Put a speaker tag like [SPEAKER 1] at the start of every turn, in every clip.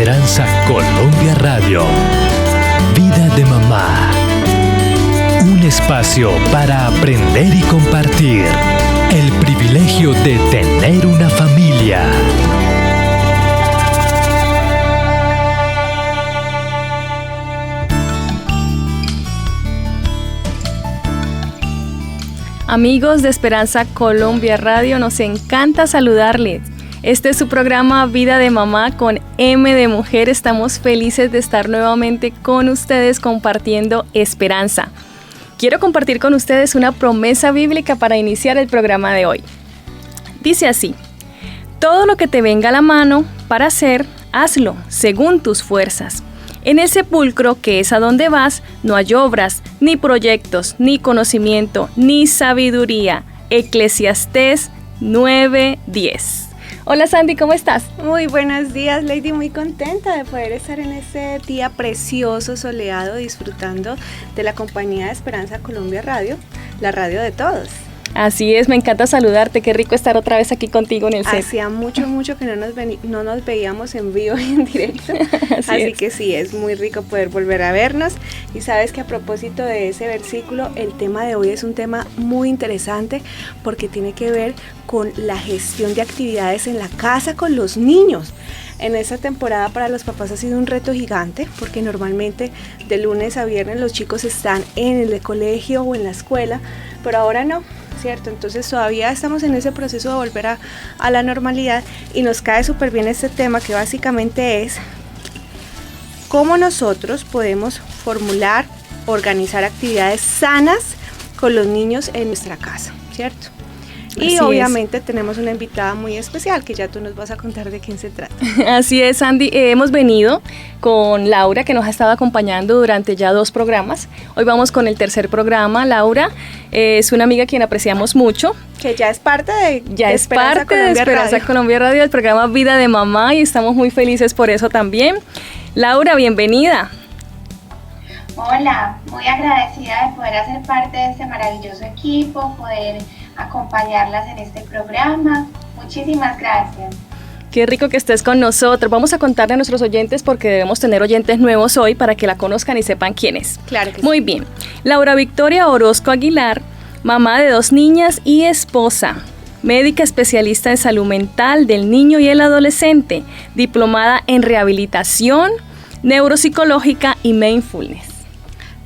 [SPEAKER 1] Esperanza Colombia Radio. Vida de mamá. Un espacio para aprender y compartir. El privilegio de tener una familia.
[SPEAKER 2] Amigos de Esperanza Colombia Radio, nos encanta saludarles. Este es su programa Vida de Mamá con M de Mujer. Estamos felices de estar nuevamente con ustedes compartiendo esperanza. Quiero compartir con ustedes una promesa bíblica para iniciar el programa de hoy. Dice así: todo lo que te venga a la mano para hacer, hazlo según tus fuerzas. En el sepulcro, que es a donde vas, no hay obras, ni proyectos, ni conocimiento, ni sabiduría. Eclesiastés 9:10. Hola Sandy, ¿cómo estás?
[SPEAKER 3] Muy buenos días, Lady, muy contenta de poder estar en este día precioso, soleado, disfrutando de la compañía de Esperanza Colombia Radio, la radio de todos.
[SPEAKER 2] Así es, me encanta saludarte, qué rico estar otra vez aquí contigo en el set.
[SPEAKER 3] Hacía mucho que no nos veíamos en vivo y en directo, así que sí, es muy rico poder volver a vernos. Y sabes que a propósito de ese versículo, el tema de hoy es un tema muy interesante porque tiene que ver con la gestión de actividades en la casa con los niños. En esta temporada para los papás ha sido un reto gigante porque normalmente de lunes a viernes los chicos están en el colegio o en la escuela, pero ahora no, ¿cierto? Entonces todavía estamos en ese proceso de volver a la normalidad y nos cae súper bien este tema que básicamente es cómo nosotros podemos formular, organizar actividades sanas con los niños en nuestra casa, ¿cierto? Y así obviamente tenemos una invitada muy especial que ya tú nos vas a contar de quién se trata.
[SPEAKER 2] Así es, Sandy. Hemos venido con Laura, que nos ha estado acompañando durante ya 2 programas. Hoy vamos con el 3er programa. Laura es una amiga a quien apreciamos mucho.
[SPEAKER 3] Que ya es parte de
[SPEAKER 2] Esperanza Colombia Radio, el programa Vida de Mamá, y estamos muy felices por eso también. Laura, bienvenida.
[SPEAKER 4] Hola, muy agradecida de poder hacer parte de este maravilloso equipo, poder acompañarlas en este programa. Muchísimas gracias.
[SPEAKER 2] Qué rico que estés con nosotros. Vamos a contarle a nuestros oyentes porque debemos tener oyentes nuevos hoy para que la conozcan y sepan quién es.
[SPEAKER 3] Claro que
[SPEAKER 2] Muy
[SPEAKER 3] sí.
[SPEAKER 2] bien. Laura Victoria Orozco Aguilar, mamá de 2 niñas y esposa, médica especialista en salud mental del niño y el adolescente, diplomada en rehabilitación neuropsicológica y mindfulness.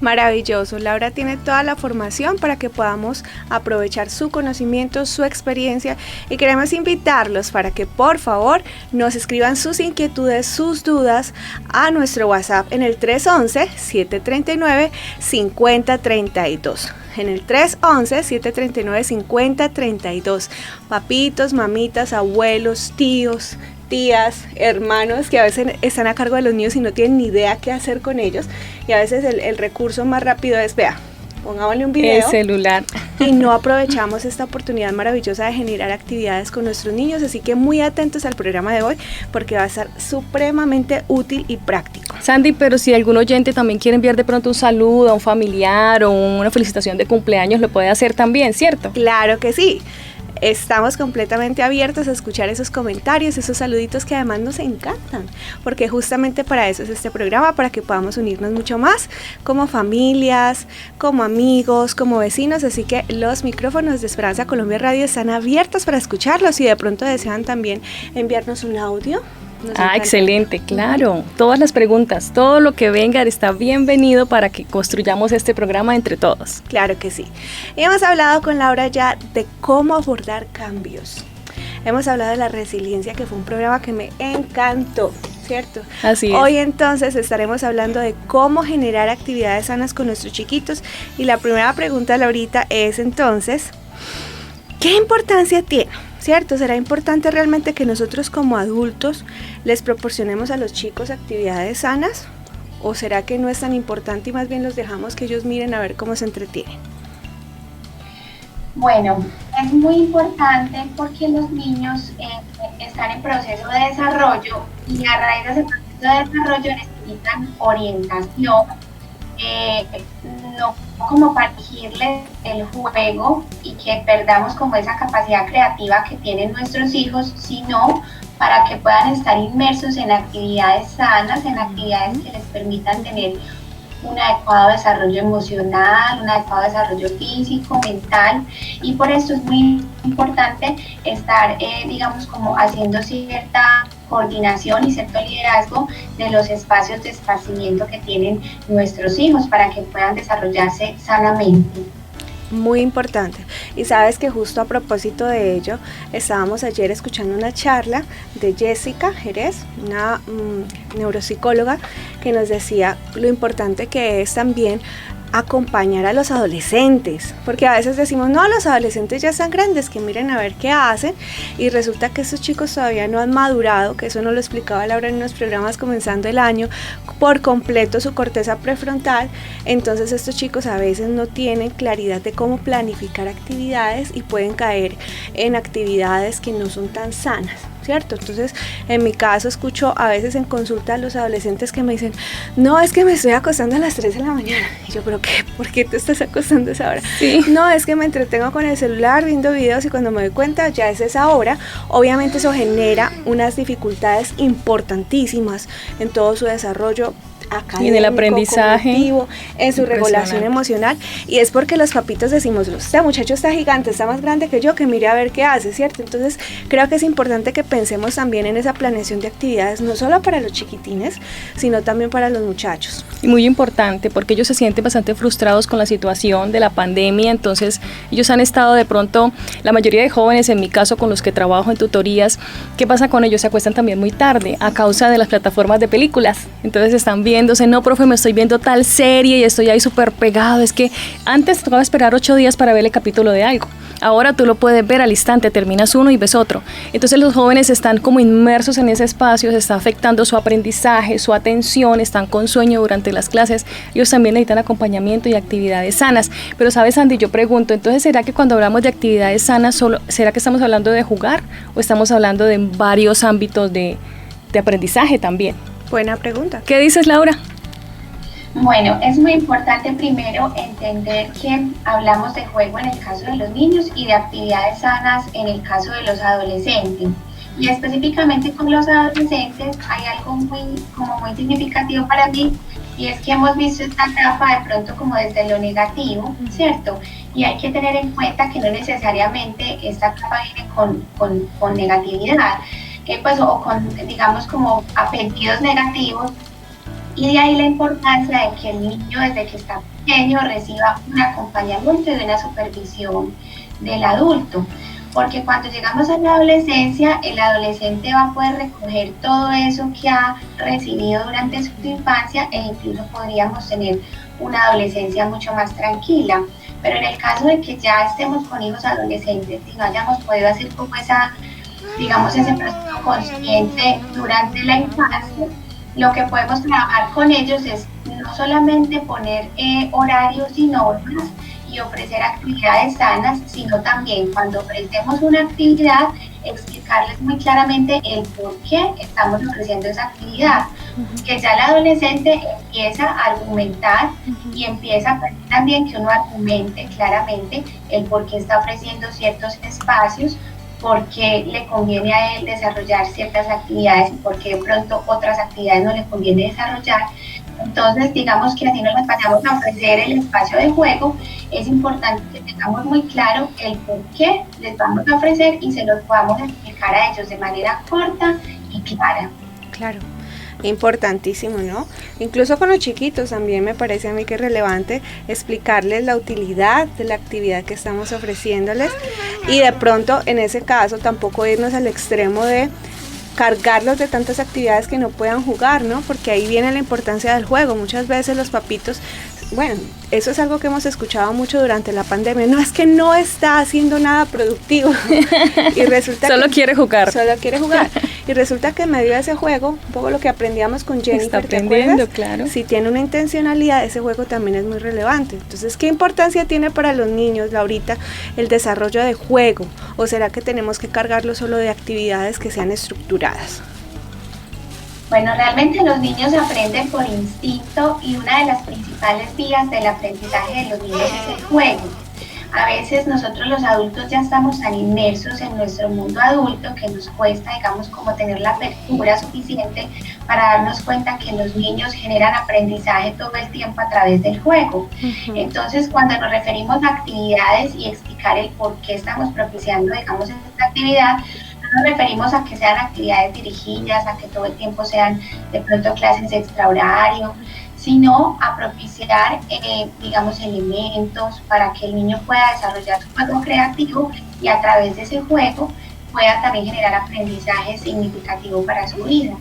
[SPEAKER 3] Maravilloso, Laura tiene toda la formación para que podamos aprovechar su conocimiento, su experiencia, y queremos invitarlos para que por favor nos escriban sus inquietudes, sus dudas a nuestro WhatsApp en el 311-739-5032. En el 311-739-5032. Papitos, mamitas, abuelos, tíos, tías, hermanos que a veces están a cargo de los niños y no tienen ni idea qué hacer con ellos, y a veces el recurso más rápido es, vea, pongámosle un video,
[SPEAKER 2] el celular,
[SPEAKER 3] y no aprovechamos esta oportunidad maravillosa de generar actividades con nuestros niños, así que muy atentos al programa de hoy porque va a ser supremamente útil y práctico.
[SPEAKER 2] Sandy, pero si algún oyente también quiere enviar de pronto un saludo a un familiar o una felicitación de cumpleaños, lo puede hacer también, ¿cierto?
[SPEAKER 3] Claro que sí. Estamos completamente abiertos a escuchar esos comentarios, esos saluditos que además nos encantan, porque justamente para eso es este programa, para que podamos unirnos mucho más como familias, como amigos, como vecinos, así que los micrófonos de Esperanza Colombia Radio están abiertos para escucharlos y de pronto desean también enviarnos un audio.
[SPEAKER 2] Excelente, claro. Todas las preguntas, todo lo que venga está bienvenido para que construyamos este programa entre todos.
[SPEAKER 3] Claro que sí. Y hemos hablado con Laura ya de cómo abordar cambios. Hemos hablado de la resiliencia, que fue un programa que me encantó, ¿cierto?
[SPEAKER 2] Así es.
[SPEAKER 3] Hoy entonces estaremos hablando de cómo generar actividades sanas con nuestros chiquitos. Y la primera pregunta, Laurita, es entonces, ¿qué importancia tiene? ¿Cierto? ¿Será importante realmente que nosotros como adultos les proporcionemos a los chicos actividades sanas? ¿O será que no es tan importante y más bien los dejamos que ellos miren a ver cómo se entretienen?
[SPEAKER 4] Bueno, es muy importante porque los niños están en proceso de desarrollo y a raíz de ese proceso de desarrollo necesitan orientación. No como para exigirles el juego y que perdamos como esa capacidad creativa que tienen nuestros hijos, sino para que puedan estar inmersos en actividades sanas, en actividades que les permitan tener un adecuado desarrollo emocional, un adecuado desarrollo físico, mental, y por eso es muy importante estar, digamos, como haciendo cierta coordinación y cierto liderazgo de los espacios de esparcimiento que tienen nuestros hijos para que puedan desarrollarse sanamente.
[SPEAKER 3] Muy importante. Y sabes que justo a propósito de ello, estábamos ayer escuchando una charla de Jessica Jerez, una neuropsicóloga, que nos decía lo importante que es también acompañar a los adolescentes, porque a veces decimos, no, los adolescentes ya están grandes, que miren a ver qué hacen, y resulta que estos chicos todavía no han madurado, que eso nos lo explicaba Laura en unos programas comenzando el año, por completo su corteza prefrontal. Entonces estos chicos a veces no tienen claridad de cómo planificar actividades y pueden caer en actividades que no son tan sanas, ¿cierto? Entonces, en mi caso, escucho a veces en consulta a los adolescentes que me dicen, no, es que me estoy acostando a las 3 de la mañana. Y yo, ¿pero qué? ¿Por qué te estás acostando a esa hora?
[SPEAKER 2] Sí.
[SPEAKER 3] No, es que me entretengo con el celular viendo videos y cuando me doy cuenta ya es esa hora. Obviamente eso genera unas dificultades importantísimas en todo su desarrollo académico,
[SPEAKER 2] y en el aprendizaje,
[SPEAKER 3] en su regulación emocional, y es porque los papitos decimos, este muchacho está gigante, está más grande que yo, que mire a ver qué hace, ¿cierto? Entonces creo que es importante que pensemos también en esa planeación de actividades, no solo para los chiquitines, sino también para los muchachos.
[SPEAKER 2] Y muy importante, porque ellos se sienten bastante frustrados con la situación de la pandemia, entonces ellos han estado de pronto, la mayoría de jóvenes, en mi caso con los que trabajo en tutorías, ¿qué pasa con ellos? Se acuestan también muy tarde a causa de las plataformas de películas, entonces están viéndose, no, profe, me estoy viendo tal serie y estoy ahí súper pegado, es que antes tocaba esperar 8 días para ver el capítulo de algo, ahora tú lo puedes ver al instante, terminas uno y ves otro, entonces los jóvenes están como inmersos en ese espacio, se está afectando su aprendizaje, su atención, están con sueño durante las clases, ellos también necesitan acompañamiento y actividades sanas, pero sabes, Andy, yo pregunto, entonces ¿será que cuando hablamos de actividades sanas, será que estamos hablando de jugar o estamos hablando de varios ámbitos de aprendizaje también?
[SPEAKER 3] Buena pregunta.
[SPEAKER 2] ¿Qué dices, Laura?
[SPEAKER 4] Bueno, es muy importante primero entender que hablamos de juego en el caso de los niños y de actividades sanas en el caso de los adolescentes. Y específicamente con los adolescentes hay algo muy significativo para mí, y es que hemos visto esta etapa de pronto como desde lo negativo, ¿cierto? Y hay que tener en cuenta que no necesariamente esta etapa viene con negatividad, pues, o con, digamos, como apellidos negativos, y de ahí la importancia de que el niño desde que está pequeño reciba un acompañamiento y una supervisión del adulto, porque cuando llegamos a la adolescencia, el adolescente va a poder recoger todo eso que ha recibido durante su infancia, e incluso podríamos tener una adolescencia mucho más tranquila. Pero en el caso de que ya estemos con hijos adolescentes y no hayamos podido hacer como ese proceso consciente durante la infancia, lo que podemos trabajar con ellos es no solamente poner horarios y normas y ofrecer actividades sanas, sino también cuando ofrecemos una actividad, explicarles muy claramente el por qué estamos ofreciendo esa actividad, que ya el adolescente empieza a argumentar y empieza a pedir también que uno argumente claramente el por qué está ofreciendo ciertos espacios, por qué le conviene a él desarrollar ciertas actividades y por qué de pronto otras actividades no le conviene desarrollar. Entonces, digamos que así no les vayamos a ofrecer el espacio de juego, es importante que tengamos muy claro el por qué les vamos a ofrecer y se los podamos explicar a ellos de manera corta y clara.
[SPEAKER 3] Claro. Importantísimo, ¿no? Incluso con los chiquitos también me parece a mí que es relevante explicarles la utilidad de la actividad que estamos ofreciéndoles, y de pronto en ese caso tampoco irnos al extremo de cargarlos de tantas actividades que no puedan jugar, ¿no? Porque ahí viene la importancia del juego. Muchas veces los papitos, bueno, eso es algo que hemos escuchado mucho durante la pandemia, no, es que no está haciendo nada productivo y resulta
[SPEAKER 2] solo quiere jugar,
[SPEAKER 3] y resulta que en medio de ese juego, un poco lo que aprendíamos con Jennifer,
[SPEAKER 2] está aprendiendo, claro.
[SPEAKER 3] Si tiene una intencionalidad, ese juego también es muy relevante. Entonces, ¿qué importancia tiene para los niños, Laurita, el desarrollo de juego? ¿O será que tenemos que cargarlo solo de actividades que sean estructuradas?
[SPEAKER 4] Bueno, realmente los niños aprenden por instinto y una de las principales vías del aprendizaje de los niños es el juego. A veces nosotros los adultos ya estamos tan inmersos en nuestro mundo adulto que nos cuesta, digamos, como tener la apertura suficiente para darnos cuenta que los niños generan aprendizaje todo el tiempo a través del juego. Entonces, cuando nos referimos a actividades y explicar el por qué estamos propiciando, digamos, esta actividad, no nos referimos a que sean actividades dirigidas, a que todo el tiempo sean de pronto clases extrahorario, sino a propiciar, digamos, elementos para que el niño pueda desarrollar su juego creativo y a través de ese juego pueda también generar aprendizaje significativo para su vida.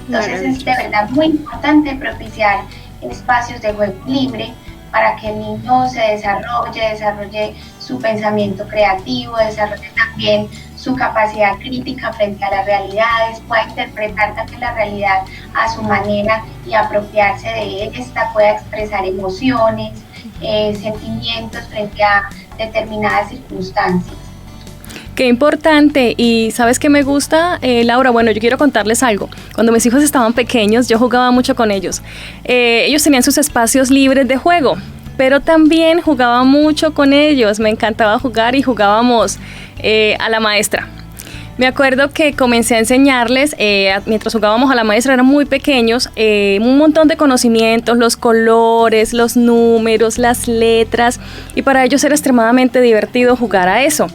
[SPEAKER 4] Entonces es de verdad muy importante propiciar espacios de juego libre para que el niño se desarrolle su pensamiento creativo, desarrolle también su capacidad crítica frente a las realidades, pueda interpretar también la realidad a su manera y apropiarse de esta, pueda expresar emociones, sentimientos frente a determinadas circunstancias.
[SPEAKER 2] Qué importante. Y ¿sabes qué me gusta, Laura? Bueno, yo quiero contarles algo. Cuando mis hijos estaban pequeños, yo jugaba mucho con ellos. Ellos tenían sus espacios libres de juego, pero también jugaba mucho con ellos. Me encantaba jugar y jugábamos a la maestra. Me acuerdo que comencé a enseñarles, mientras jugábamos a la maestra, eran muy pequeños, un montón de conocimientos, los colores, los números, las letras, y para ellos era extremadamente divertido jugar a eso.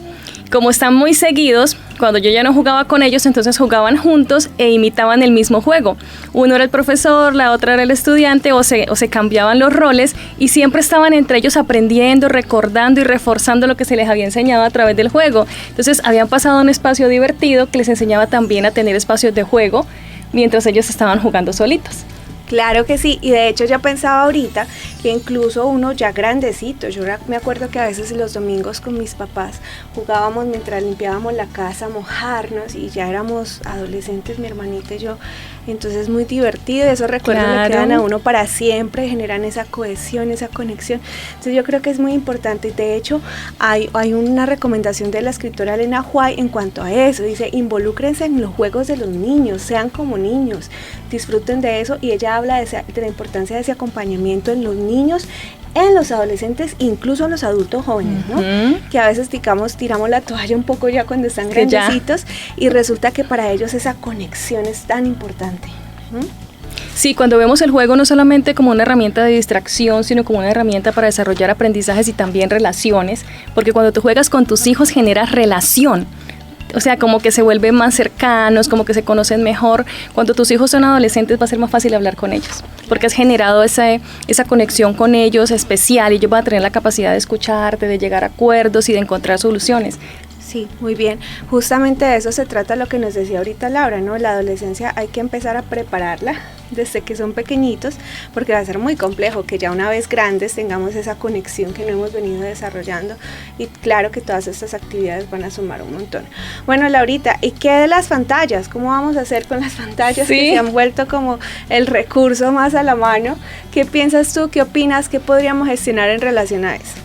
[SPEAKER 2] Como están muy seguidos, cuando yo ya no jugaba con ellos, entonces jugaban juntos e imitaban el mismo juego. Uno era el profesor, la otra era el estudiante, o se cambiaban los roles, y siempre estaban entre ellos aprendiendo, recordando y reforzando lo que se les había enseñado a través del juego. Entonces habían pasado un espacio divertido que les enseñaba también a tener espacios de juego mientras ellos estaban jugando solitos.
[SPEAKER 3] Claro que sí, y de hecho ya pensaba ahorita que incluso uno ya grandecito, yo me acuerdo que a veces los domingos con mis papás jugábamos mientras limpiábamos la casa, a mojarnos, y ya éramos adolescentes, mi hermanita y yo, entonces muy divertido, esos recuerdos le quedan a uno para siempre, generan esa cohesión, esa conexión. Entonces yo creo que es muy importante, y de hecho hay una recomendación de la escritora Elena White en cuanto a eso, dice: involúcrense en los juegos de los niños, sean como niños, disfruten de eso, y ella habla de la importancia de ese acompañamiento en los niños, en los adolescentes, incluso en los adultos jóvenes, ¿no? Que a veces tiramos la toalla un poco ya cuando están grandecitos, y resulta que para ellos esa conexión es tan importante.
[SPEAKER 2] Sí, cuando vemos el juego no solamente como una herramienta de distracción, sino como una herramienta para desarrollar aprendizajes y también relaciones, porque cuando tú juegas con tus hijos generas relación. O sea, como que se vuelven más cercanos, como que se conocen mejor. Cuando tus hijos son adolescentes va a ser más fácil hablar con ellos, porque has generado esa conexión con ellos especial, y ellos van a tener la capacidad de escucharte, de llegar a acuerdos y de encontrar soluciones.
[SPEAKER 3] Sí, muy bien. Justamente de eso se trata lo que nos decía ahorita Laura, ¿no? La adolescencia hay que empezar a prepararla desde que son pequeñitos, porque va a ser muy complejo que ya una vez grandes tengamos esa conexión que no hemos venido desarrollando, y claro que todas estas actividades van a sumar un montón. Bueno, Laurita, ¿y qué de las pantallas? ¿Cómo vamos a hacer con las pantallas que se han vuelto como el recurso más a la mano? ¿Qué piensas tú? ¿Qué opinas? ¿Qué podríamos gestionar en relación a eso?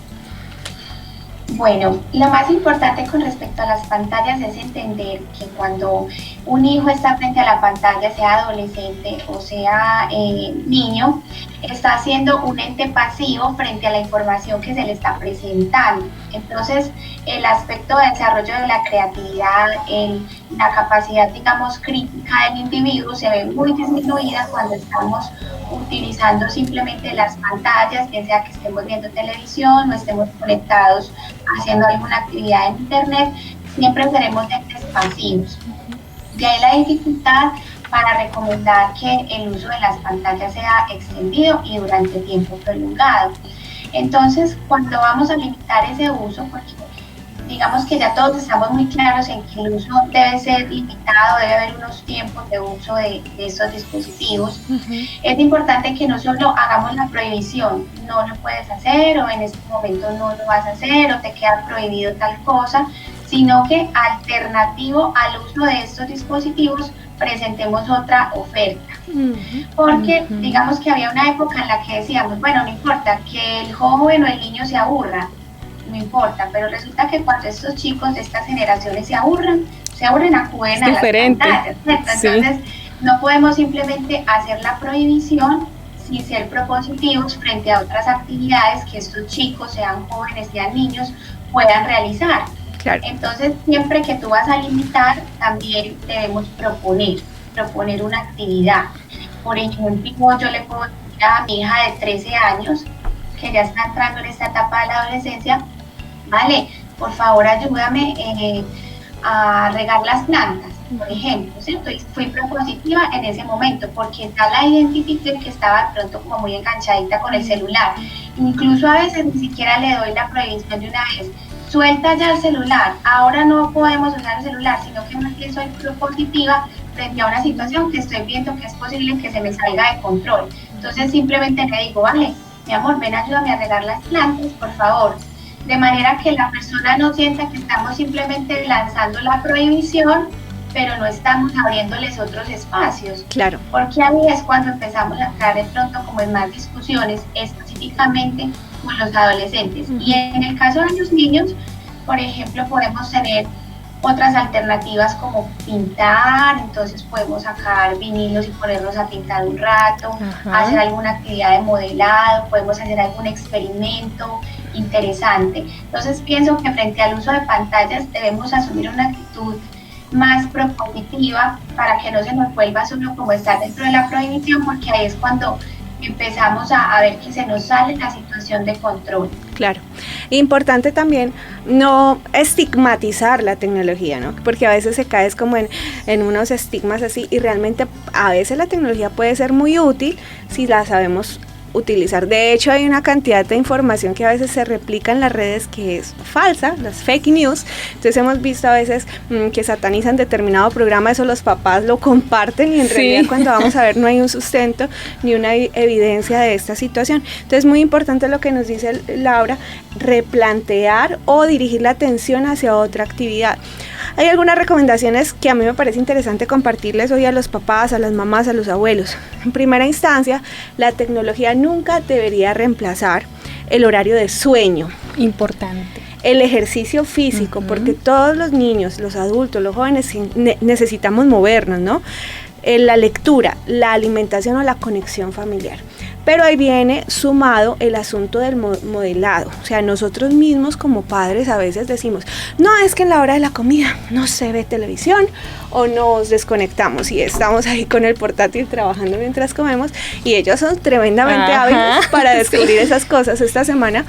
[SPEAKER 4] Bueno, lo más importante con respecto a las pantallas es entender que cuando un hijo está frente a la pantalla, sea adolescente o sea niño, está siendo un ente pasivo frente a la información que se le está presentando. Entonces, el aspecto de desarrollo de la creatividad, la capacidad, digamos, crítica del individuo se ve muy disminuida cuando estamos utilizando simplemente las pantallas, bien sea que estemos viendo televisión o estemos conectados haciendo alguna actividad en internet, siempre seremos entes pasivos. De ahí la dificultad para recomendar que el uso de las pantallas sea extendido y durante tiempo prolongado. Entonces, cuando vamos a limitar ese uso, porque digamos que ya todos estamos muy claros en que el uso debe ser limitado, debe haber unos tiempos de uso de estos dispositivos, es importante que no solo hagamos la prohibición, no lo puedes hacer, o en este momento no lo vas a hacer, o te queda prohibido tal cosa, sino que alternativo al uso de estos dispositivos presentemos otra oferta. Porque digamos que había una época en la que decíamos, bueno, no importa que el joven o el niño se aburra, no importa, pero resulta que cuando estos chicos de estas generaciones se aburren, acuden a las pantallas, ¿cierto? Entonces, No podemos simplemente hacer la prohibición sin ser propositivos frente a otras actividades que estos chicos, sean jóvenes, sean niños, puedan realizar.
[SPEAKER 3] Claro.
[SPEAKER 4] Entonces, siempre que tú vas a limitar, también debemos proponer una actividad. Por ejemplo, yo le puedo decir a mi hija de 13 años, que ya está entrando en esta etapa de la adolescencia, vale, por favor ayúdame a regar las plantas, por ejemplo, ¿cierto? Y fui propositiva en ese momento, porque ya la identifiqué que estaba de pronto como muy enganchadita con el celular. Incluso a veces ni siquiera le doy la prohibición de una vez. Suelta ya el celular, ahora no podemos usar el celular, sino que más bien soy propositiva frente a una situación que estoy viendo que es posible que se me salga de control. Entonces simplemente le digo, vale, mi amor, ven, ayúdame a regar las plantas, por favor. De manera que la persona no sienta que estamos simplemente lanzando la prohibición, pero no estamos abriéndoles otros espacios.
[SPEAKER 3] Claro.
[SPEAKER 4] Porque ahí es cuando empezamos a entrar de pronto como en más discusiones, específicamente con los adolescentes. Y en el caso de los niños, por ejemplo, podemos tener otras alternativas como pintar, entonces podemos sacar vinilos y ponernos a pintar un rato, hacer alguna actividad de modelado, podemos hacer algún experimento interesante. Entonces pienso que frente al uso de pantallas debemos asumir una actitud más propositiva para que no se nos vuelva solo como estar dentro de la prohibición, porque ahí es cuando empezamos a ver que se nos sale la situación de control.
[SPEAKER 3] Claro. Importante también no estigmatizar la tecnología, ¿no? Porque a veces se cae como en unos estigmas así, y realmente a veces la tecnología puede ser muy útil si la sabemos utilizar. De hecho, hay una cantidad de información que a veces se replica en las redes que es falsa, las fake news. Entonces hemos visto a veces que satanizan determinado programa, eso los papás lo comparten y en realidad cuando vamos a ver no hay un sustento ni una evidencia de esta situación. Entonces muy importante lo que nos dice Laura, replantear o dirigir la atención hacia otra actividad. Hay algunas recomendaciones que a mí me parece interesante compartirles hoy a los papás, a las mamás, a los abuelos. En primera instancia, la tecnología nunca debería reemplazar el horario de sueño.
[SPEAKER 2] Importante.
[SPEAKER 3] El ejercicio físico, porque todos los niños, los adultos, los jóvenes necesitamos movernos, ¿no? La lectura, la alimentación o la conexión familiar. Pero ahí viene sumado el asunto del modelado. O sea, nosotros mismos como padres a veces decimos, no, es que en la hora de la comida no se ve televisión, o nos desconectamos y estamos ahí con el portátil trabajando mientras comemos, y ellos son tremendamente hábiles para descubrir esas cosas. Esta semana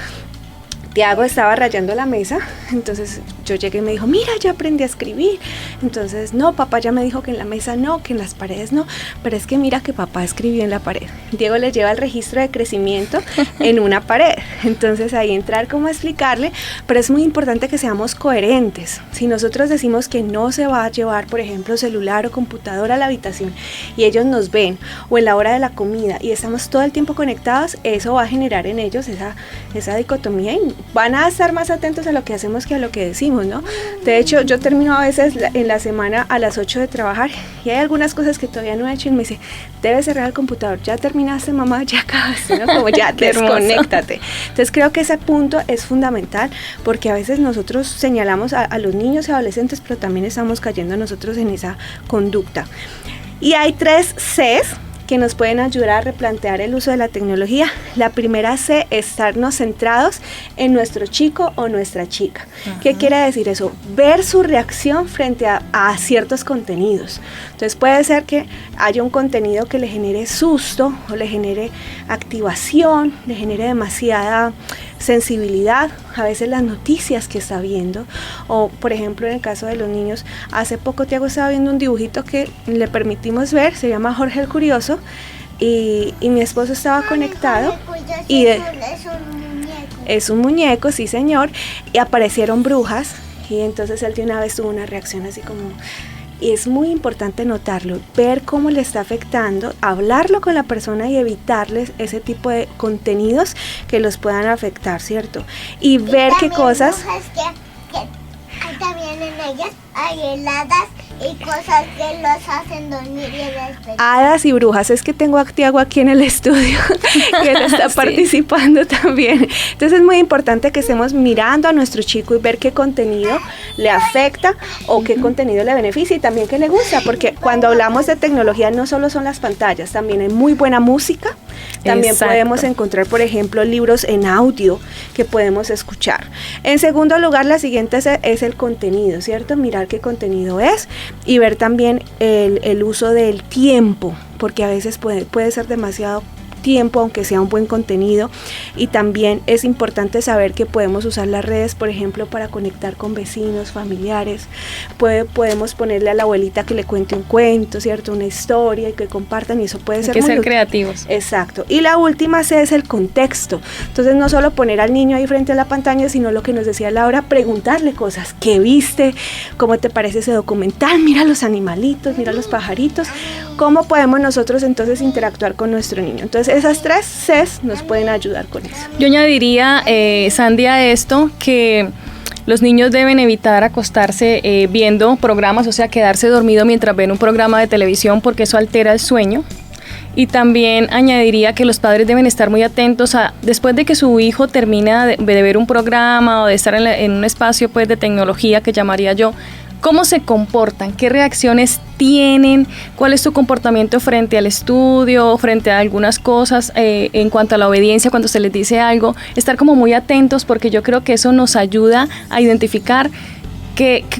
[SPEAKER 3] Tiago estaba rayando la mesa, entonces yo llegué y me dijo, mira, ya aprendí a escribir. Entonces, no, papá ya me dijo que en la mesa no, que en las paredes no, pero es que mira que papá escribió en la pared. Diego le lleva el registro de crecimiento en una pared. Entonces ahí entrar como a explicarle, pero es muy importante que seamos coherentes. Si nosotros decimos que no se va a llevar, por ejemplo, celular o computadora a la habitación y ellos nos ven, o en la hora de la comida y estamos todo el tiempo conectados, eso va a generar en ellos esa dicotomía y van a estar más atentos a lo que hacemos que a lo que decimos, ¿no? De hecho, yo termino a veces en la semana a las 8 de trabajar y hay algunas cosas que todavía no he hecho y me dice, debes cerrar el computador, ya terminaste, mamá, ya acabaste, ¿no? Como ya desconéctate. Entonces creo que ese punto es fundamental, porque a veces nosotros señalamos a los niños y adolescentes, pero también estamos cayendo nosotros en esa conducta. Y hay 3 Cs que nos pueden ayudar a replantear el uso de la tecnología. La primera C, estarnos centrados en nuestro chico o nuestra chica. ¿Qué quiere decir eso? Ver su reacción frente a ciertos contenidos. Entonces puede ser que haya un contenido que le genere susto o le genere activación, le genere demasiada sensibilidad, a veces las noticias que está viendo, o por ejemplo en el caso de los niños, hace poco Tiago estaba viendo un dibujito que le permitimos ver, se llama Jorge el Curioso, y mi esposo estaba conectado y es un muñeco, sí señor, y aparecieron brujas, y entonces él de una vez tuvo una reacción así como... Y es muy importante notarlo, ver cómo le está afectando, hablarlo con la persona y evitarles ese tipo de contenidos que los puedan afectar, ¿cierto? Y ver qué cosas...
[SPEAKER 5] Que también en ellas hay heladas y cosas que los hacen dormir y despertar.
[SPEAKER 3] Hadas y brujas, es que tengo a Tiago aquí en el estudio que él está
[SPEAKER 2] Sí.
[SPEAKER 3] participando también. Entonces es muy importante que estemos mirando a nuestro chico y ver qué contenido le afecta o qué contenido le beneficia y también qué le gusta, porque cuando hablamos de tecnología no solo son las pantallas, también hay muy buena música, también
[SPEAKER 2] Exacto.
[SPEAKER 3] podemos encontrar, por ejemplo, libros en audio que podemos escuchar. En segundo lugar, la siguiente es el contenido, ¿cierto? Mirar qué contenido es y ver también el uso del tiempo, porque a veces puede ser demasiado tiempo, aunque sea un buen contenido, y también es importante saber que podemos usar las redes, por ejemplo, para conectar con vecinos, familiares. Podemos ponerle a la abuelita que le cuente un cuento, ¿cierto? Una historia y que compartan, y eso puede ser
[SPEAKER 2] Hay que
[SPEAKER 3] muy
[SPEAKER 2] ser
[SPEAKER 3] útil.
[SPEAKER 2] creativos.
[SPEAKER 3] Exacto. Y la última C es el contexto. Entonces no solo poner al niño ahí frente a la pantalla, sino lo que nos decía Laura, preguntarle cosas. ¿Qué viste? ¿Cómo te parece ese documental? Mira los animalitos, mira los pajaritos. ¿Cómo podemos nosotros entonces interactuar con nuestro niño? Entonces esas 3 Cs nos pueden ayudar con eso.
[SPEAKER 2] Yo añadiría, Sandy, a esto que los niños deben evitar acostarse viendo programas, o sea, quedarse dormido mientras ven un programa de televisión, porque eso altera el sueño. Y también añadiría que los padres deben estar muy atentos a, después de que su hijo termina de ver un programa o de estar en un espacio pues de tecnología, que llamaría yo, cómo se comportan, qué reacciones tienen, cuál es su comportamiento frente al estudio, frente a algunas cosas, en cuanto a la obediencia cuando se les dice algo, estar como muy atentos, porque yo creo que eso nos ayuda a identificar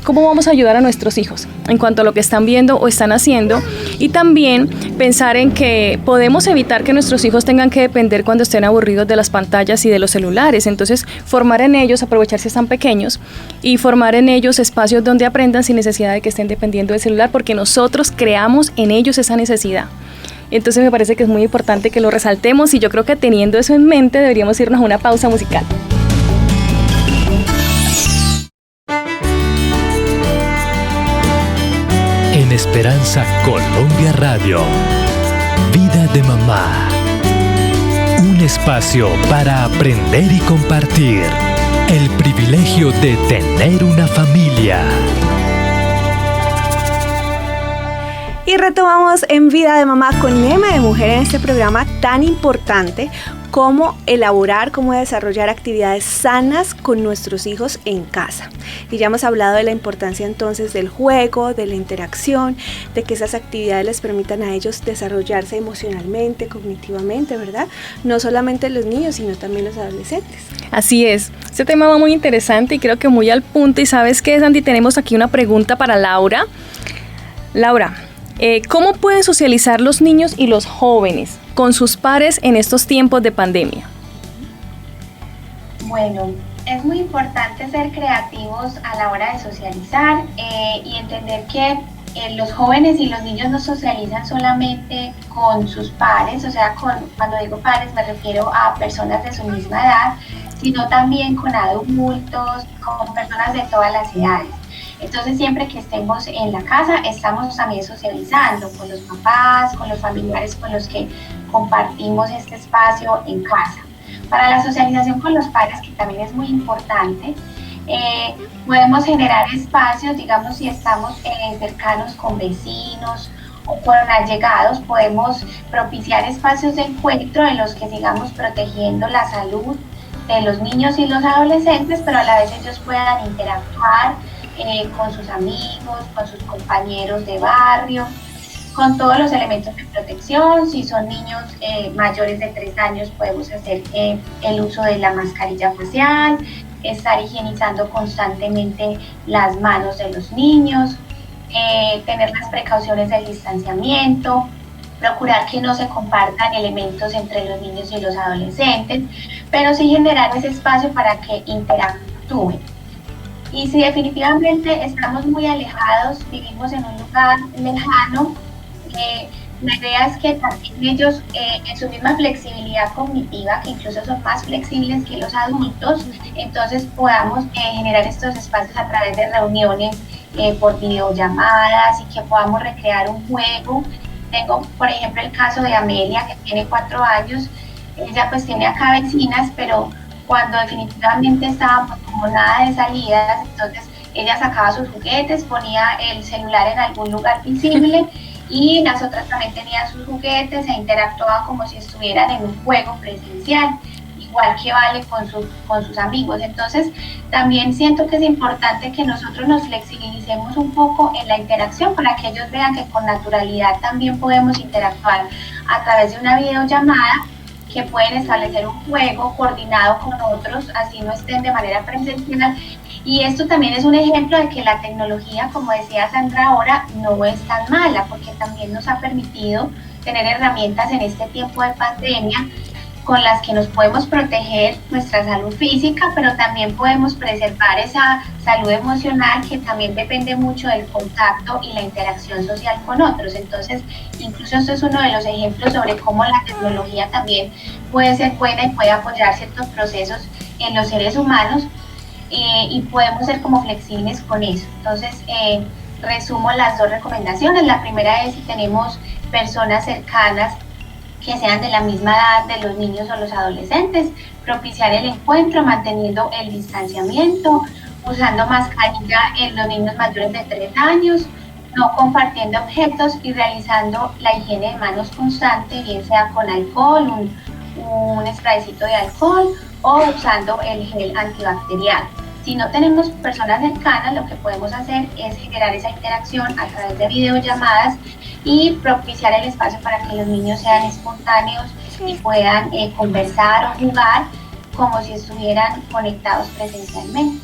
[SPEAKER 2] cómo vamos a ayudar a nuestros hijos en cuanto a lo que están viendo o están haciendo, y también pensar en que podemos evitar que nuestros hijos tengan que depender cuando estén aburridos de las pantallas y de los celulares. Entonces formar en ellos, aprovechar si están pequeños y formar en ellos espacios donde aprendan sin necesidad de que estén dependiendo del celular, porque nosotros creamos en ellos esa necesidad. Entonces me parece que es muy importante que lo resaltemos, y yo creo que teniendo eso en mente deberíamos irnos a una pausa musical.
[SPEAKER 1] En Esperanza Colombia Radio, Vida de Mamá. Un espacio para aprender y compartir el privilegio de tener una familia.
[SPEAKER 3] Y retomamos en Vida de Mamá con M de Mujer en este programa tan importante, cómo elaborar, cómo desarrollar actividades sanas con nuestros hijos en casa. Y ya hemos hablado de la importancia entonces del juego, de la interacción, de que esas actividades les permitan a ellos desarrollarse emocionalmente, cognitivamente, ¿verdad? No solamente los niños, sino también los adolescentes.
[SPEAKER 2] Así es, este tema va muy interesante y creo que muy al punto. Y ¿sabes qué, Sandy? Tenemos aquí una pregunta para Laura. Laura, ¿cómo pueden socializar los niños y los jóvenes con sus pares en estos tiempos de pandemia?
[SPEAKER 4] Bueno, es muy importante ser creativos a la hora de socializar y entender que los jóvenes y los niños no socializan solamente con sus pares, o sea, cuando digo pares me refiero a personas de su misma edad, sino también con adultos, con personas de todas las edades. Entonces, siempre que estemos en la casa, estamos también socializando con los papás, con los familiares con los que compartimos este espacio en casa. Para la socialización con los padres, que también es muy importante, podemos generar espacios, digamos, si estamos cercanos con vecinos o con allegados, podemos propiciar espacios de encuentro en los que sigamos protegiendo la salud de los niños y los adolescentes, pero a la vez ellos puedan interactuar con sus amigos, con sus compañeros de barrio, con todos los elementos de protección. Si son niños mayores de 3 años, podemos hacer el uso de la mascarilla facial, estar higienizando constantemente las manos de los niños, tener las precauciones del distanciamiento, procurar que no se compartan elementos entre los niños y los adolescentes, pero sí generar ese espacio para que interactúen. Y si definitivamente estamos muy alejados, vivimos en un lugar lejano, la idea es que también ellos, en su misma flexibilidad cognitiva, que incluso son más flexibles que los adultos, entonces podamos generar estos espacios a través de reuniones por videollamadas, y que podamos recrear un juego. Tengo, por ejemplo, el caso de Amelia, que tiene 4 años. Ella pues tiene acá vecinas, pero cuando definitivamente estábamos como nada de salidas, entonces ella sacaba sus juguetes, ponía el celular en algún lugar visible y las otras también tenían sus juguetes e interactuaban como si estuvieran en un juego presencial, igual que Vale con sus amigos. Entonces también siento que es importante que nosotros nos flexibilicemos un poco en la interacción para que ellos vean que con naturalidad también podemos interactuar a través de una videollamada, que pueden establecer un juego coordinado con otros, así no estén de manera presencial. Y esto también es un ejemplo de que la tecnología, como decía Sandra ahora, no es tan mala, porque también nos ha permitido tener herramientas en este tiempo de pandemia con las que nos podemos proteger nuestra salud física, pero también podemos preservar esa salud emocional que también depende mucho del contacto y la interacción social con otros. Entonces, incluso esto es uno de los ejemplos sobre cómo la tecnología también puede ser buena y puede apoyar ciertos procesos en los seres humanos, y podemos ser como flexibles con eso. Entonces, resumo las dos recomendaciones. La primera es, si tenemos personas cercanas que sean de la misma edad de los niños o los adolescentes, propiciar el encuentro manteniendo el distanciamiento, usando mascarilla en los niños mayores de 3 años, no compartiendo objetos y realizando la higiene de manos constante, bien sea con alcohol, un spraycito de alcohol o usando el gel antibacterial. Si no tenemos personas cercanas, lo que podemos hacer es generar esa interacción a través de videollamadas y propiciar el espacio para que los niños sean espontáneos y puedan conversar o jugar como si estuvieran conectados presencialmente.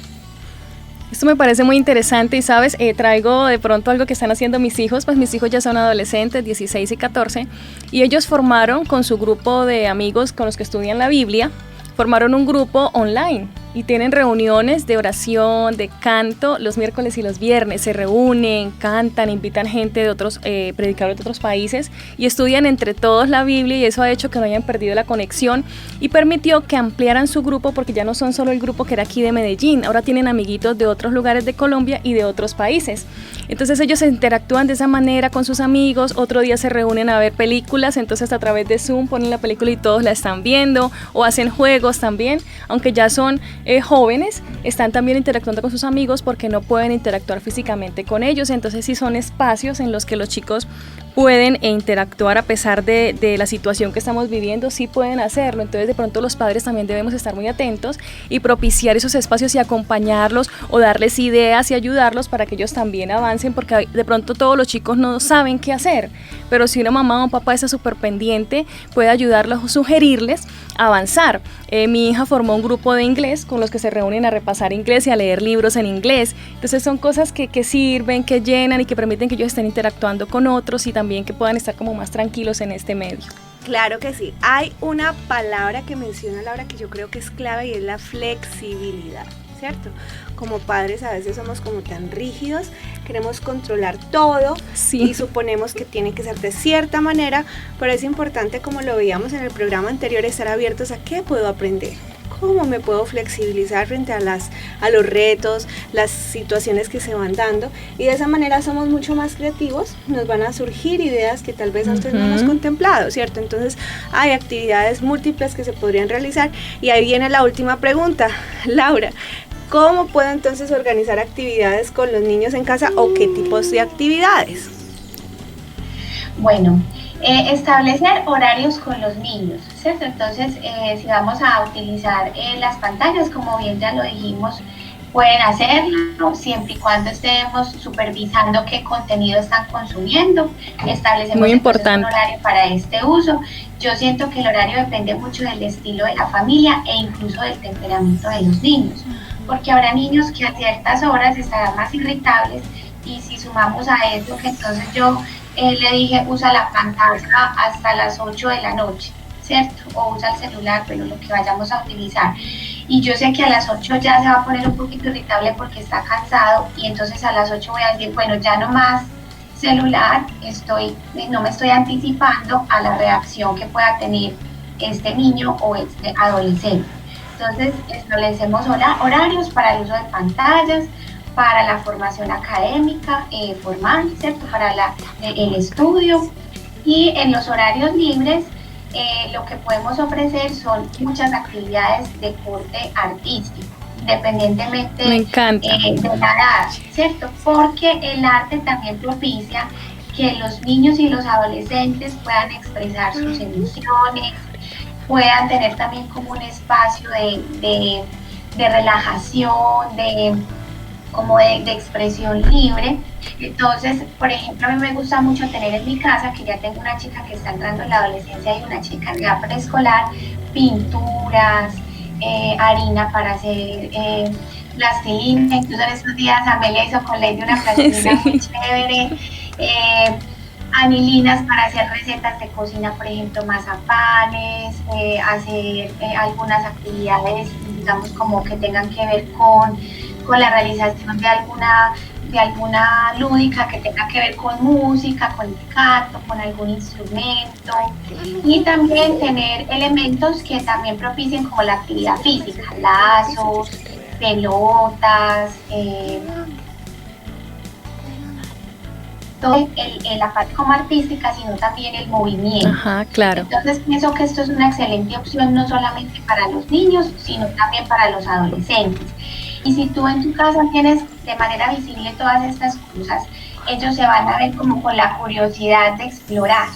[SPEAKER 2] Esto me parece muy interesante y, ¿sabes? Traigo de pronto algo que están haciendo mis hijos, pues mis hijos ya son adolescentes, 16 y 14, y ellos formaron con su grupo de amigos con los que estudian la Biblia, formaron un grupo online y tienen reuniones de oración, de canto, los miércoles y los viernes. Se reúnen, cantan, invitan gente de otros predicadores de otros países y estudian entre todos la Biblia, y eso ha hecho que no hayan perdido la conexión y permitió que ampliaran su grupo, porque ya no son solo el grupo que era aquí de Medellín, ahora tienen amiguitos de otros lugares de Colombia y de otros países. Entonces ellos se interactúan de esa manera con sus amigos, otro día se reúnen a ver películas, entonces a través de Zoom ponen la película y todos la están viendo, o hacen juegos también, aunque ya son jóvenes, están también interactuando con sus amigos porque no pueden interactuar físicamente con ellos. Entonces sí son espacios en los que los chicos pueden interactuar a pesar de la situación que estamos viviendo, sí pueden hacerlo. Entonces de pronto los padres también debemos estar muy atentos y propiciar esos espacios y acompañarlos o darles ideas y ayudarlos para que ellos también avancen, porque de pronto todos los chicos no saben qué hacer, pero si una mamá o un papá está súper pendiente, puede ayudarlos o sugerirles avanzar. Mi hija formó un grupo de inglés con los que se reúnen a repasar inglés y a leer libros en inglés. Entonces son cosas que sirven, que llenan y que permiten que ellos estén interactuando con otros y también que puedan estar como más tranquilos en este medio.
[SPEAKER 3] Claro que sí. Hay una palabra que menciona Laura que yo creo que es clave, y es la flexibilidad, ¿cierto? Como padres a veces somos como tan rígidos, queremos controlar todo, sí, y suponemos que tiene que ser de cierta manera, pero es importante, como lo veíamos en el programa anterior, estar abiertos a qué puedo aprender, cómo me puedo flexibilizar frente a los retos, las situaciones que se van dando, y de esa manera somos mucho más creativos, nos van a surgir ideas que tal vez antes no hemos contemplado, ¿cierto? Entonces hay actividades múltiples que se podrían realizar, y ahí viene la última pregunta, Laura. ¿Cómo puedo entonces organizar actividades con los niños en casa, o qué tipos de actividades?
[SPEAKER 4] Bueno, establecer horarios con los niños, ¿cierto? Entonces, si vamos a utilizar las pantallas, como bien ya lo dijimos, pueden hacerlo siempre y cuando estemos supervisando qué contenido están consumiendo. Establecemos un horario para este uso. Yo siento que el horario depende mucho del estilo de la familia e incluso del temperamento de los niños, porque habrá niños que a ciertas horas estarán más irritables, y si sumamos a eso que entonces yo le dije usa la pantalla hasta las 8 de la noche, ¿cierto? O usa el celular, pero lo que vayamos a utilizar. Y yo sé que a las 8 ya se va a poner un poquito irritable porque está cansado, y entonces a las 8 voy a decir, bueno, ya no más celular, no me estoy anticipando a la reacción que pueda tener este niño o este adolescente. Entonces establecemos horarios para el uso de pantallas, para la formación académica formal, ¿cierto? Para el estudio, y en los horarios libres lo que podemos ofrecer son muchas actividades de corte artístico, independientemente
[SPEAKER 2] Me encanta.
[SPEAKER 4] de la edad, ¿cierto? Porque el arte también propicia que los niños y los adolescentes puedan expresar sus emociones, puedan tener también como un espacio de relajación, de expresión libre. Entonces, por ejemplo, a mí me gusta mucho tener en mi casa, que ya tengo una chica que está entrando en la adolescencia y una chica ya preescolar, pinturas, harina para hacer plastilina. Incluso en estos días Amelia hizo con Lady una plastilina muy chévere. Anilinas para hacer recetas de cocina, por ejemplo, mazapanes, hacer algunas actividades, digamos, como que tengan que ver con la realización de alguna lúdica que tenga que ver con música, con el canto, con algún instrumento, y también tener elementos que también propicien como la actividad física, lazos, pelotas, la parte como artística, sino también el movimiento.
[SPEAKER 2] Ajá, claro.
[SPEAKER 4] Entonces pienso que esto es una excelente opción no solamente para los niños, sino también para los adolescentes. Y si tú en tu casa tienes de manera visible todas estas cosas, ellos se van a ver como con la curiosidad de explorar.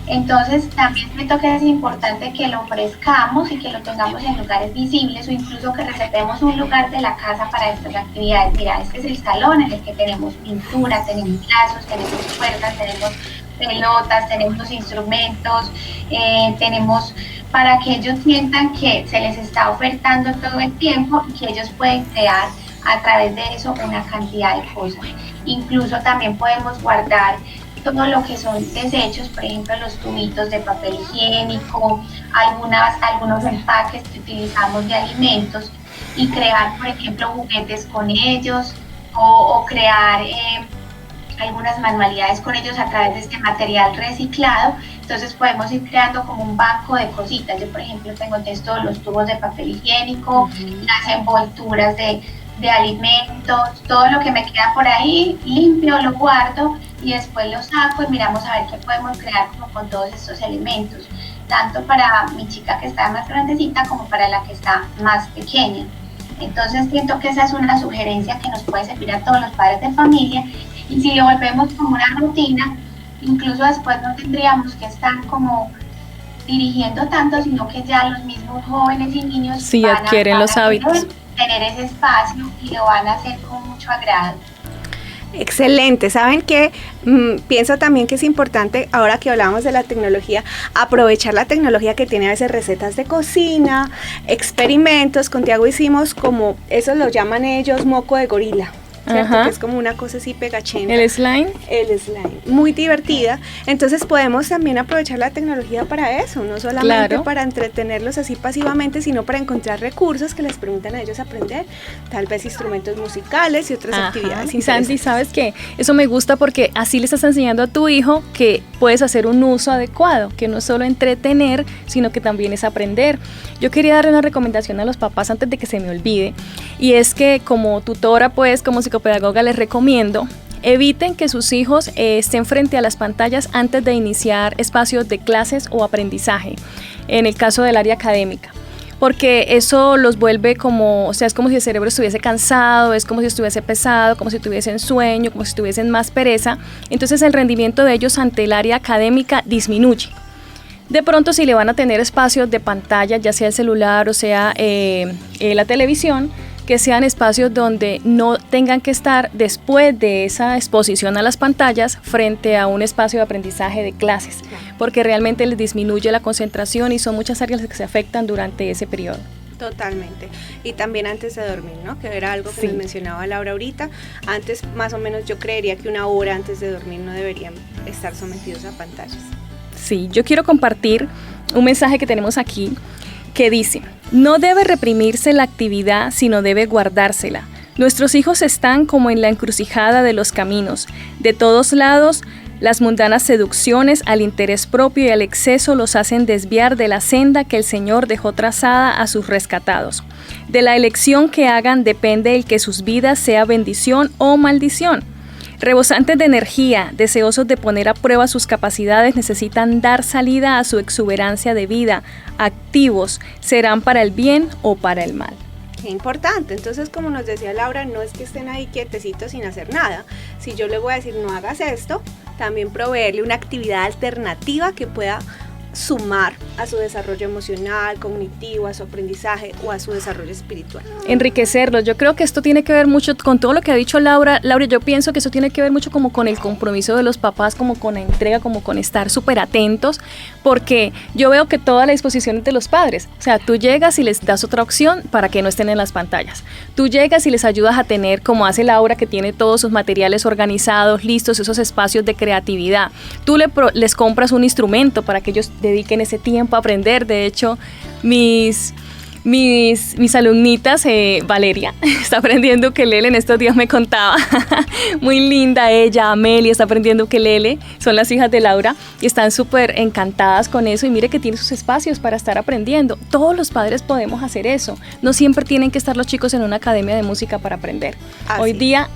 [SPEAKER 4] Entonces también siento que es importante que lo ofrezcamos y que lo tengamos en lugares visibles, o incluso que reservemos un lugar de la casa para estas actividades. Mira, este es el salón en el que tenemos pintura, tenemos lazos, tenemos cuerdas, tenemos pelotas, tenemos instrumentos, tenemos, para que ellos sientan que se les está ofertando todo el tiempo y que ellos pueden crear a través de eso una cantidad de cosas. Incluso también podemos guardar todo lo que son desechos, por ejemplo los tubitos de papel higiénico, algunos empaques que utilizamos de alimentos, y crear, por ejemplo, juguetes con ellos, o crear algunas manualidades con ellos a través de este material reciclado. Entonces podemos ir creando como un banco de cositas. Yo, por ejemplo, tengo todos los tubos de papel higiénico, las envolturas de alimentos, todo lo que me queda por ahí, limpio, lo guardo y después lo saco y miramos a ver qué podemos crear como con todos estos elementos, tanto para mi chica que está más grandecita como para la que está más pequeña. Entonces siento que esa es una sugerencia que nos puede servir a todos los padres de familia, y si lo volvemos como una rutina, incluso después no tendríamos que estar como dirigiendo tanto, sino que ya los mismos jóvenes y niños
[SPEAKER 2] sí adquieren los hábitos,
[SPEAKER 4] tener ese espacio y lo van a hacer con mucho agrado.
[SPEAKER 3] Excelente. ¿Saben qué? Pienso también que es importante, ahora que hablamos de la tecnología, aprovechar la tecnología que tiene a veces recetas de cocina, experimentos. Con Tiago hicimos como, eso lo llaman ellos moco de gorila, ¿cierto? Que es como una cosa así pegachenta.
[SPEAKER 2] ¿El slime?
[SPEAKER 3] El slime, muy divertida. Entonces podemos también aprovechar la tecnología para eso, no solamente para entretenerlos así pasivamente, sino para encontrar recursos que les permitan a ellos aprender, tal vez instrumentos musicales y otras actividades interesantes.
[SPEAKER 2] Sandy, ¿sabes qué? Eso me gusta porque así le estás enseñando a tu hijo que puedes hacer un uso adecuado, que no es solo entretener, sino que también es aprender. Yo quería darle una recomendación a los papás antes de que se me olvide, y es que como tutora, pues, como psicopedagoga, les recomiendo eviten que sus hijos estén frente a las pantallas antes de iniciar espacios de clases o aprendizaje, en el caso del área académica, porque eso los vuelve como, o sea, es como si el cerebro estuviese cansado, es como si estuviese pesado, como si tuviesen sueño, como si tuviesen más pereza. Entonces el rendimiento de ellos ante el área académica disminuye. De pronto, si le van a tener espacios de pantalla, ya sea el celular o sea la televisión, que sean espacios donde no tengan que estar después de esa exposición a las pantallas frente a un espacio de aprendizaje de clases, porque realmente les disminuye la concentración y son muchas áreas que se afectan durante ese periodo.
[SPEAKER 3] Totalmente. Y también antes de dormir, ¿no? Que era algo que nos mencionaba Laura ahorita. Antes, más o menos, yo creería que una hora antes de dormir no deberían estar sometidos a pantallas.
[SPEAKER 2] Sí, yo quiero compartir un mensaje que tenemos aquí que dice: no debe reprimirse la actividad, sino debe guardársela. Nuestros hijos están como en la encrucijada de los caminos. De todos lados, las mundanas seducciones al interés propio y al exceso los hacen desviar de la senda que el Señor dejó trazada a sus rescatados. De la elección que hagan depende el que sus vidas sea bendición o maldición. Rebosantes de energía, deseosos de poner a prueba sus capacidades, necesitan dar salida a su exuberancia de vida. Activos, serán para el bien o para el mal.
[SPEAKER 3] Qué importante. Entonces, como nos decía Laura, no es que estén ahí quietecitos sin hacer nada. Si yo le voy a decir no hagas esto, también proveerle una actividad alternativa que pueda sumar a su desarrollo emocional, cognitivo, a su aprendizaje o a su desarrollo espiritual.
[SPEAKER 2] Enriquecerlos. Yo creo que esto tiene que ver mucho con todo lo que ha dicho Laura. Laura, yo pienso que eso tiene que ver mucho como con el compromiso de los papás, como con la entrega, como con estar súper atentos, porque yo veo que toda la disposición es de los padres. O sea, tú llegas y les das otra opción para que no estén en las pantallas. Tú llegas y les ayudas a tener, como hace Laura, que tiene todos sus materiales organizados, listos, esos espacios de creatividad. Tú les compras un instrumento para que ellos dediquen ese tiempo a aprender. De hecho, mis alumnitas, Valeria está aprendiendo ukelele, en estos días me contaba, muy linda ella, Amelia está aprendiendo ukelele, son las hijas de Laura y están súper encantadas con eso, y mire que tiene sus espacios para estar aprendiendo. Todos los padres podemos hacer eso, no siempre tienen que estar los chicos en una academia de música para aprender. Hoy día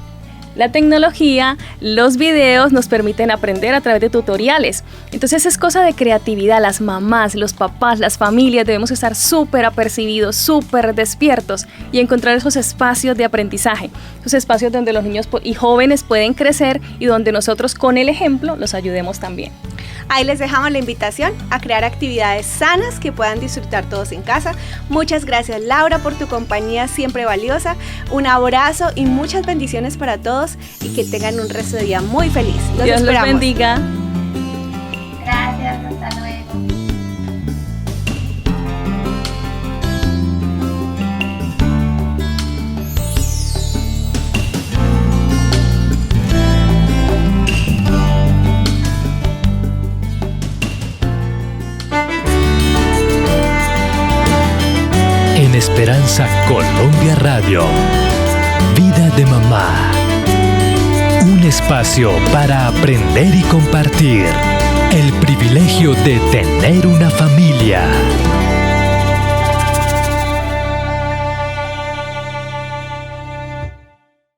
[SPEAKER 2] la tecnología, los videos nos permiten aprender a través de tutoriales. Entonces es cosa de creatividad. Las mamás, los papás, las familias debemos estar súper apercibidos, súper despiertos y encontrar esos espacios de aprendizaje, esos espacios donde los niños y jóvenes pueden crecer y donde nosotros con el ejemplo los ayudemos también.
[SPEAKER 3] Ahí les dejamos la invitación a crear actividades sanas que puedan disfrutar todos en casa. Muchas gracias, Laura, por tu compañía siempre valiosa. Un abrazo y muchas bendiciones para todos y que tengan un resto de día muy feliz.
[SPEAKER 2] Dios los bendiga.
[SPEAKER 4] Gracias, hasta luego.
[SPEAKER 1] En Esperanza Colombia Radio, Vida de Mamá. Un espacio para aprender y compartir el privilegio de tener una familia.